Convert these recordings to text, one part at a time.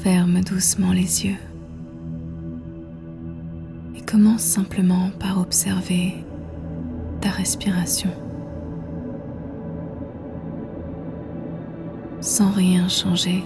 Ferme doucement les yeux et commence simplement par observer ta respiration sans rien changer,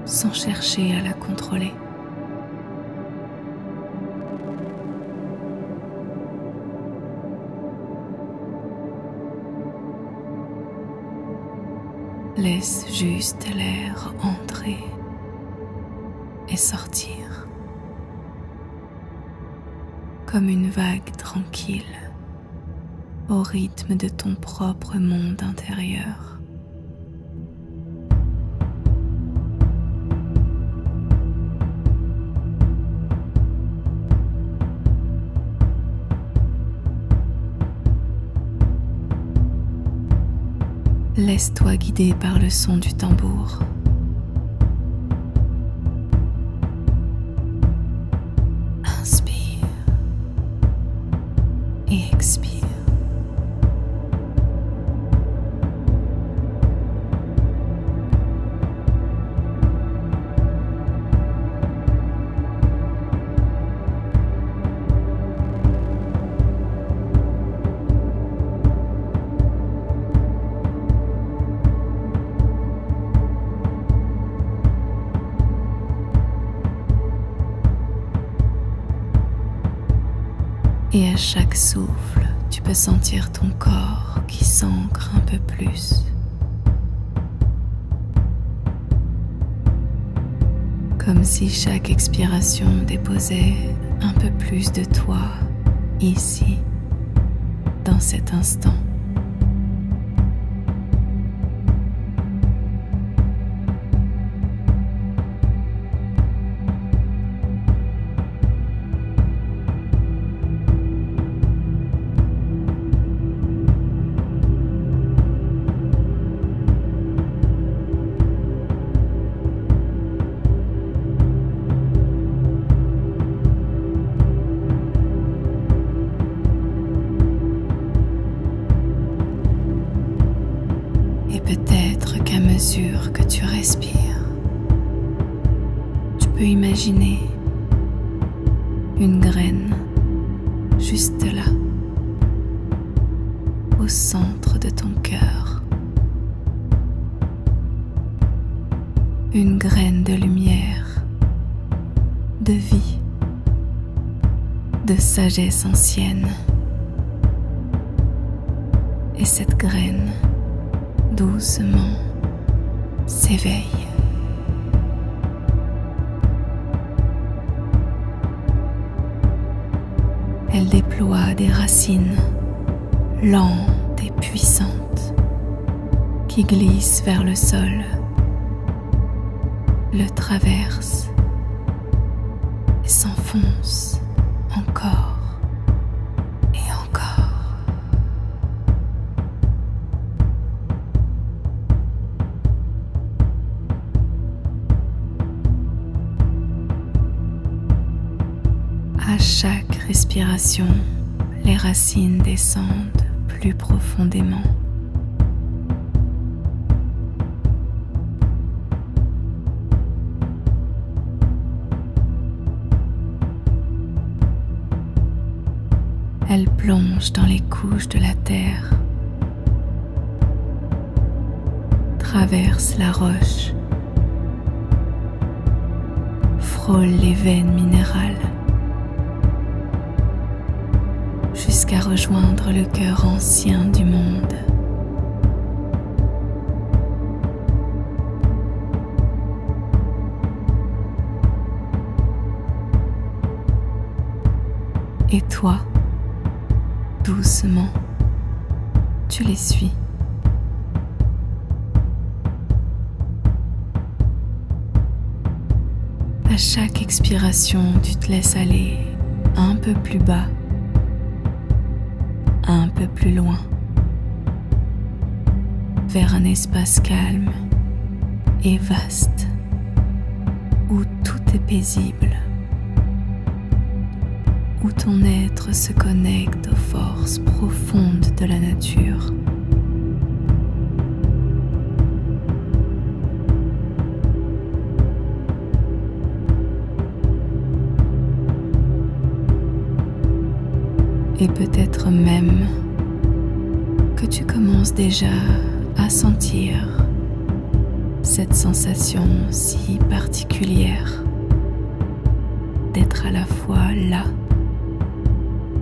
sans chercher à la contrôler. Laisse juste l'air entrer et sortir comme une vague tranquille au rythme de ton propre monde intérieur. Laisse-toi guider par le son du tambour. Inspire et expire. Et à chaque souffle, tu peux sentir ton corps qui s'ancre un peu plus. Comme si chaque expiration déposait un peu plus de toi ici, dans cet instant. Peut-être qu'à mesure que tu respires, tu peux imaginer une graine juste là, au centre de ton cœur. Une graine de lumière, de vie, de sagesse ancienne. Et cette graine, doucement, s'éveille. Elle déploie des racines lentes et puissantes qui glissent vers le sol, le traversent et s'enfoncent encore. À chaque respiration, les racines descendent plus profondément. Elles plongent dans les couches de la terre, traversent la roche, frôlent les veines minérales, jusqu'à rejoindre le cœur ancien du monde. Et toi, doucement, tu les suis. À chaque expiration, tu te laisses aller un peu plus bas, un peu plus loin, vers un espace calme et vaste, où tout est paisible, où ton être se connecte aux forces profondes de la nature. Et peut-être même que tu commences déjà à sentir cette sensation si particulière d'être à la fois là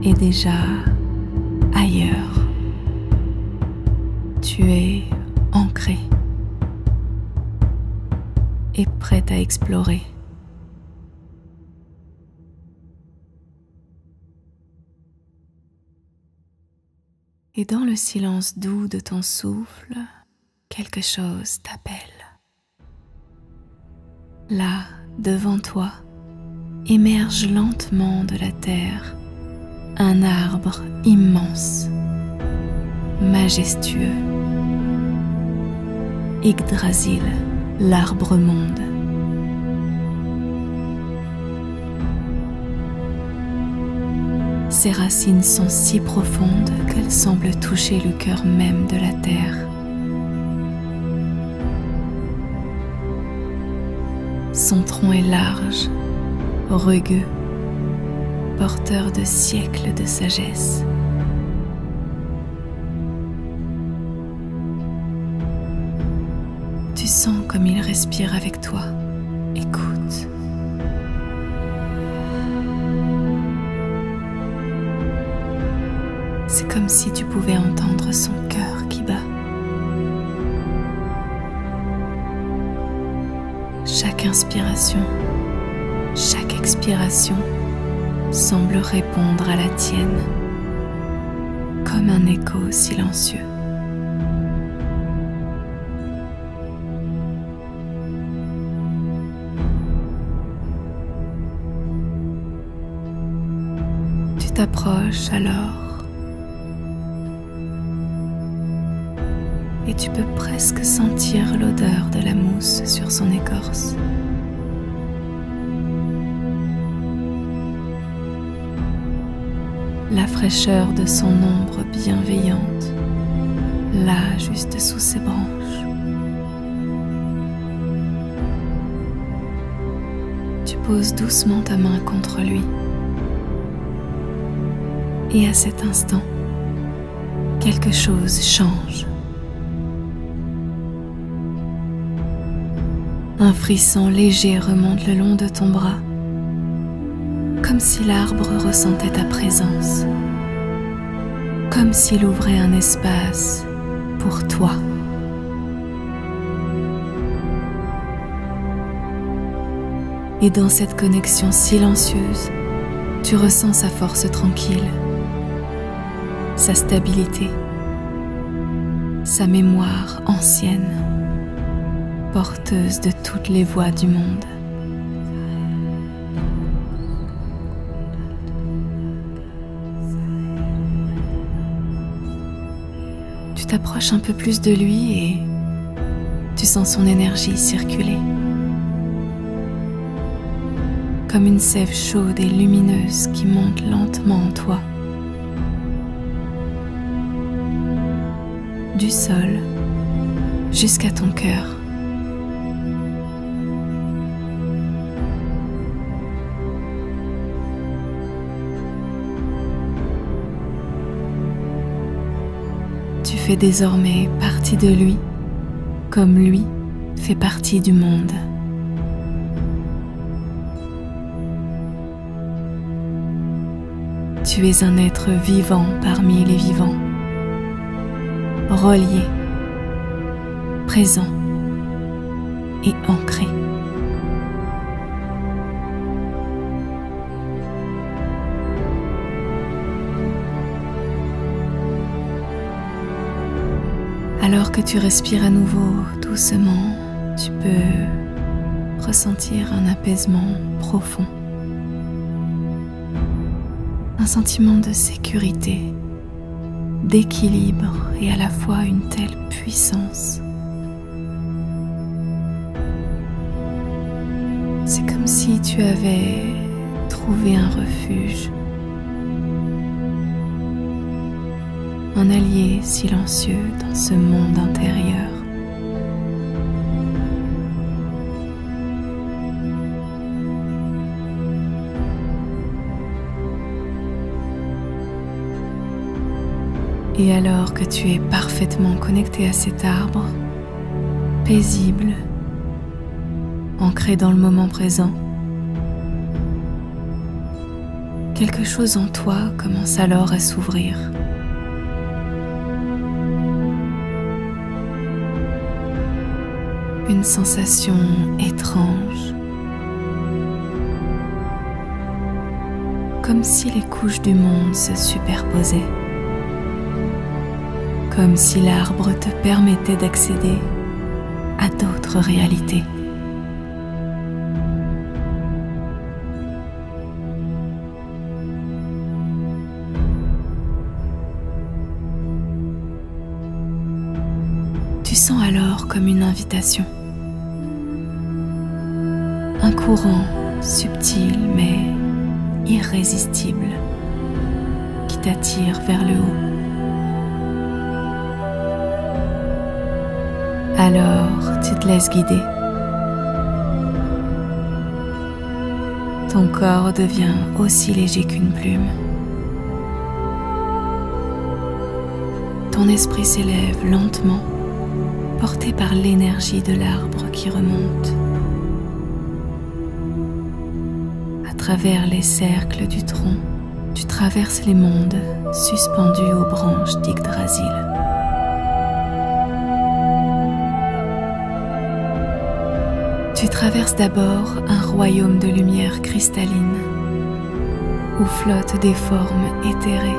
et déjà ailleurs. Tu es ancré et prêt à explorer. Et dans le silence doux de ton souffle, quelque chose t'appelle. Là, devant toi, émerge lentement de la terre un arbre immense, majestueux. Yggdrasil, l'arbre-monde. Ses racines sont si profondes qu'elles semblent toucher le cœur même de la terre. Son tronc est large, rugueux, porteur de siècles de sagesse. Tu sens comme il respire avec toi. Écoute. C'est comme si tu pouvais entendre son cœur qui bat. Chaque inspiration, chaque expiration semble répondre à la tienne, comme un écho silencieux. Tu t'approches alors et tu peux presque sentir l'odeur de la mousse sur son écorce. La fraîcheur de son ombre bienveillante, là juste sous ses branches. Tu poses doucement ta main contre lui. Et à cet instant, quelque chose change. Un frisson léger remonte le long de ton bras, comme si l'arbre ressentait ta présence, comme s'il ouvrait un espace pour toi. Et dans cette connexion silencieuse, tu ressens sa force tranquille, sa stabilité, sa mémoire ancienne, porteuse de toutes les voix du monde. Tu t'approches un peu plus de lui et tu sens son énergie circuler. Comme une sève chaude et lumineuse qui monte lentement en toi. Du sol jusqu'à ton cœur. Tu fais désormais partie de lui, comme lui fait partie du monde. Tu es un être vivant parmi les vivants, relié, présent et ancré. Alors que tu respires à nouveau doucement, tu peux ressentir un apaisement profond. Un sentiment de sécurité, d'équilibre et à la fois une telle puissance. C'est comme si tu avais trouvé un refuge, un allié silencieux dans ce monde intérieur. Et alors que tu es parfaitement connecté à cet arbre, paisible, ancré dans le moment présent, quelque chose en toi commence alors à s'ouvrir. Une sensation étrange, comme si les couches du monde se superposaient, comme si l'arbre te permettait d'accéder à d'autres réalités. Tu sens alors comme une invitation, un courant subtil mais irrésistible qui t'attire vers le haut. Alors tu te laisses guider. Ton corps devient aussi léger qu'une plume. Ton esprit s'élève lentement, porté par l'énergie de l'arbre qui remonte. À travers les cercles du tronc, tu traverses les mondes suspendus aux branches d'Yggdrasil. Tu traverses d'abord un royaume de lumière cristalline, où flottent des formes éthérées.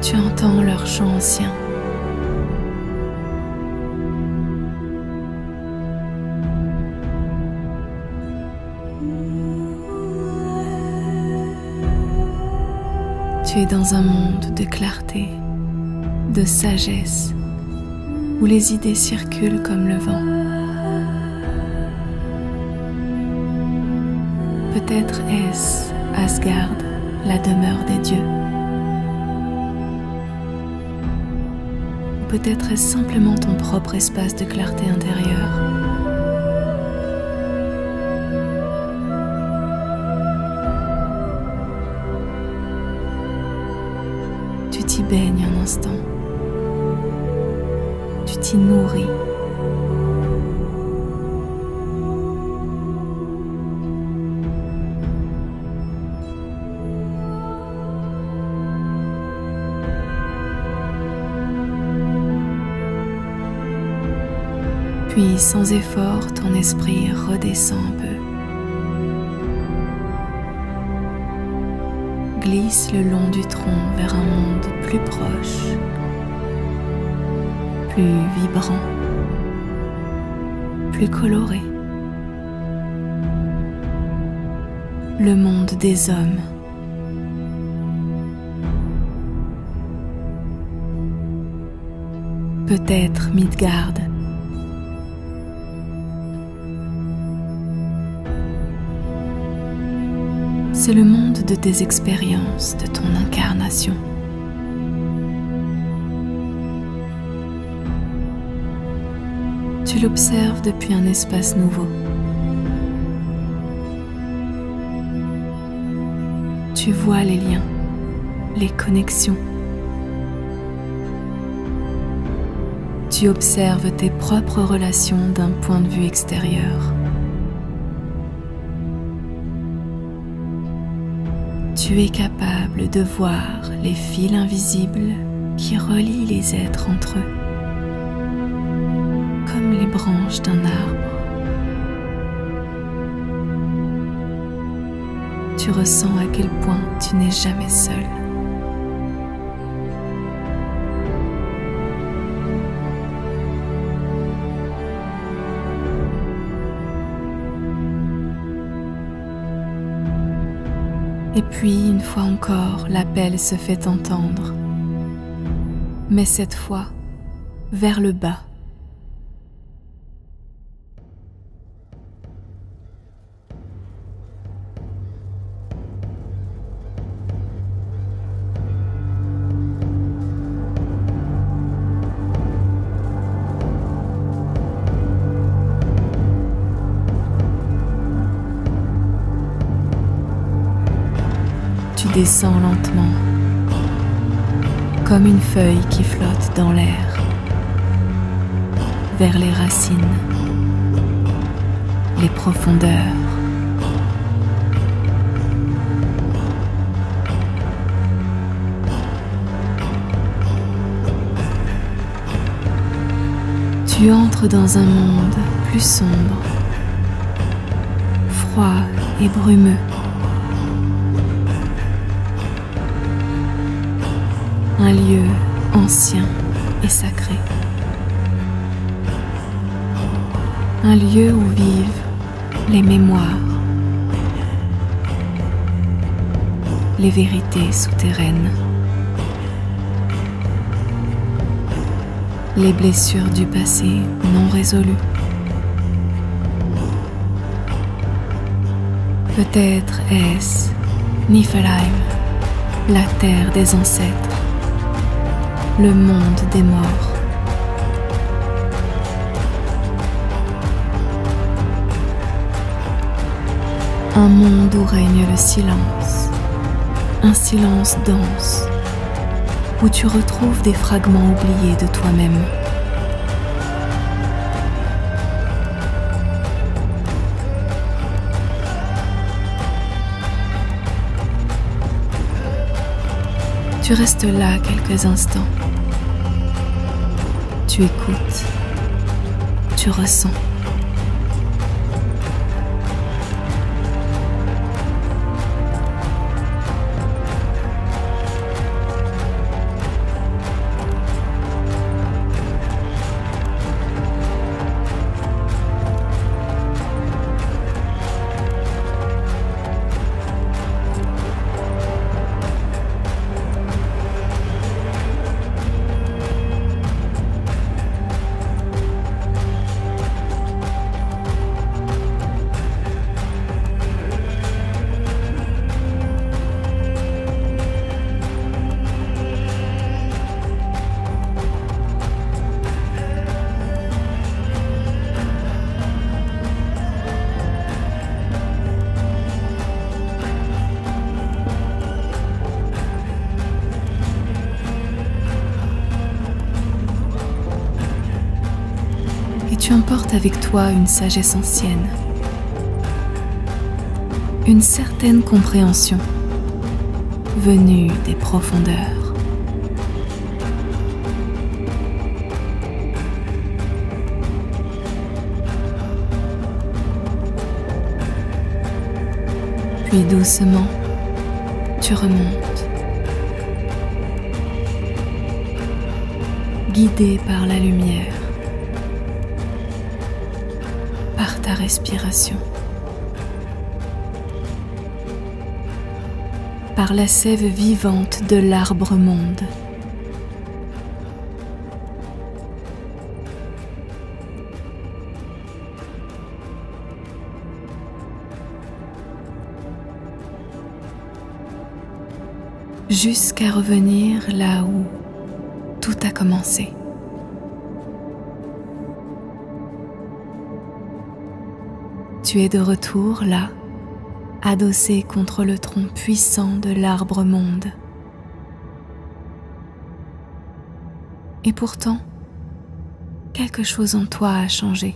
Tu entends leur chant ancien. Tu es dans un monde de clarté, de sagesse, où les idées circulent comme le vent. Peut-être est-ce Asgard, la demeure des dieux. Ou peut-être est-ce simplement ton propre espace de clarté intérieure. Tu t'y baignes un instant. Tu t'y nourris. Puis, sans effort, ton esprit redescend un peu. Glisse le long du tronc vers un monde plus proche, plus vibrant, plus coloré. Le monde des hommes. Peut-être Midgard. C'est le monde de tes expériences, de ton incarnation. Tu l'observes depuis un espace nouveau. Tu vois les liens, les connexions. Tu observes tes propres relations d'un point de vue extérieur. Tu es capable de voir les fils invisibles qui relient les êtres entre eux, comme les branches d'un arbre. Tu ressens à quel point tu n'es jamais seul. Et puis, une fois encore, l'appel se fait entendre. Mais cette fois, vers le bas. Tu descends lentement, comme une feuille qui flotte dans l'air, vers les racines, les profondeurs. Tu entres dans un monde plus sombre, froid et brumeux. Un lieu ancien et sacré. Un lieu où vivent les mémoires, les vérités souterraines, les blessures du passé non résolues. Peut-être est-ce Niflheim, la terre des ancêtres, le monde des morts. Un monde où règne le silence, un silence dense, où tu retrouves des fragments oubliés de toi-même. Tu restes là quelques instants. Tu écoutes, tu ressens. Tu emportes avec toi une sagesse ancienne, une certaine compréhension venue des profondeurs. Puis doucement, tu remontes, guidé par la lumière, par ta respiration, par la sève vivante de l'arbre-monde. Jusqu'à revenir là où tout a commencé. Tu es de retour là, adossé contre le tronc puissant de l'arbre-monde. Et pourtant, quelque chose en toi a changé.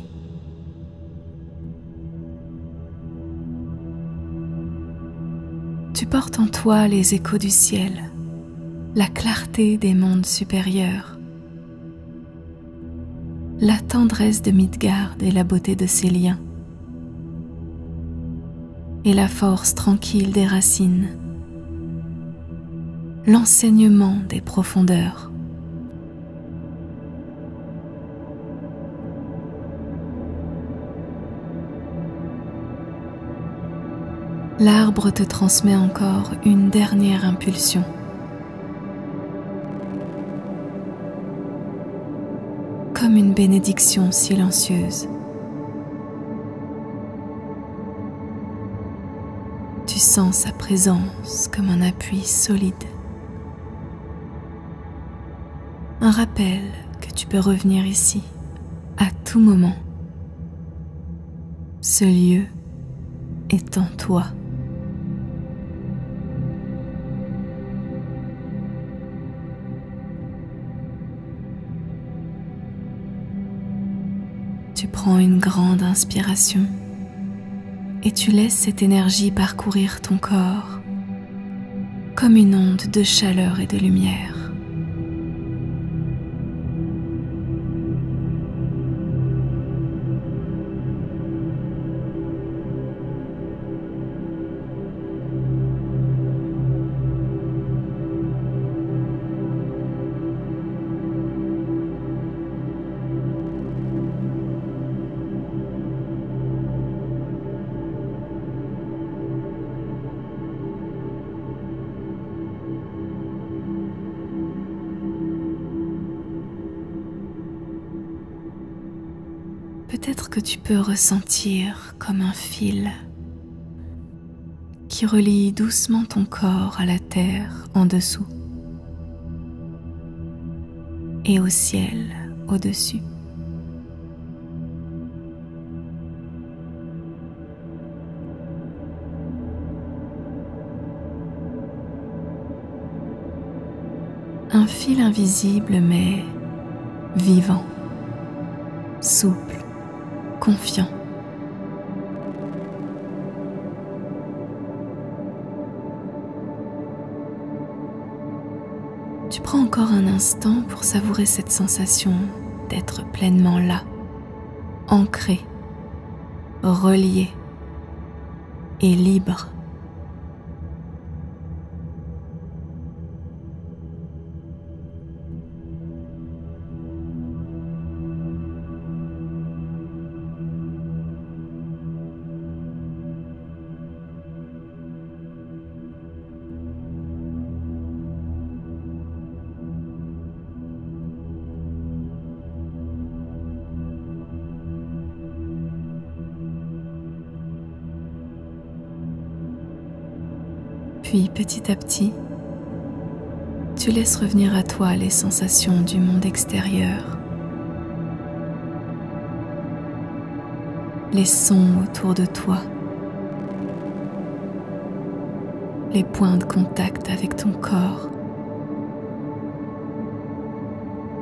Tu portes en toi les échos du ciel, la clarté des mondes supérieurs, la tendresse de Midgard et la beauté de ses liens, et la force tranquille des racines, l'enseignement des profondeurs. L'arbre te transmet encore une dernière impulsion. Comme une bénédiction silencieuse. Tu sens sa présence comme un appui solide. Un rappel que tu peux revenir ici à tout moment. Ce lieu est en toi. Tu prends une grande inspiration et tu laisses cette énergie parcourir ton corps comme une onde de chaleur et de lumière. Peut-être que tu peux ressentir comme un fil qui relie doucement ton corps à la terre en dessous et au ciel au-dessus. Un fil invisible mais vivant, souple, confiant. Tu prends encore un instant pour savourer cette sensation d'être pleinement là, ancré, relié et libre. Puis petit à petit, tu laisses revenir à toi les sensations du monde extérieur, les sons autour de toi, les points de contact avec ton corps,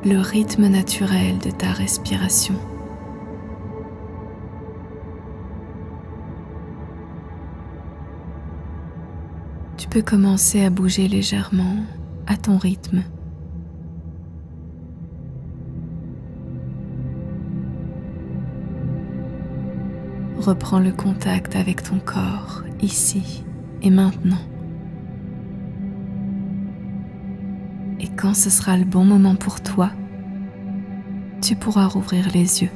le rythme naturel de ta respiration. Tu peux commencer à bouger légèrement à ton rythme. Reprends le contact avec ton corps, ici et maintenant. Et quand ce sera le bon moment pour toi, tu pourras rouvrir les yeux.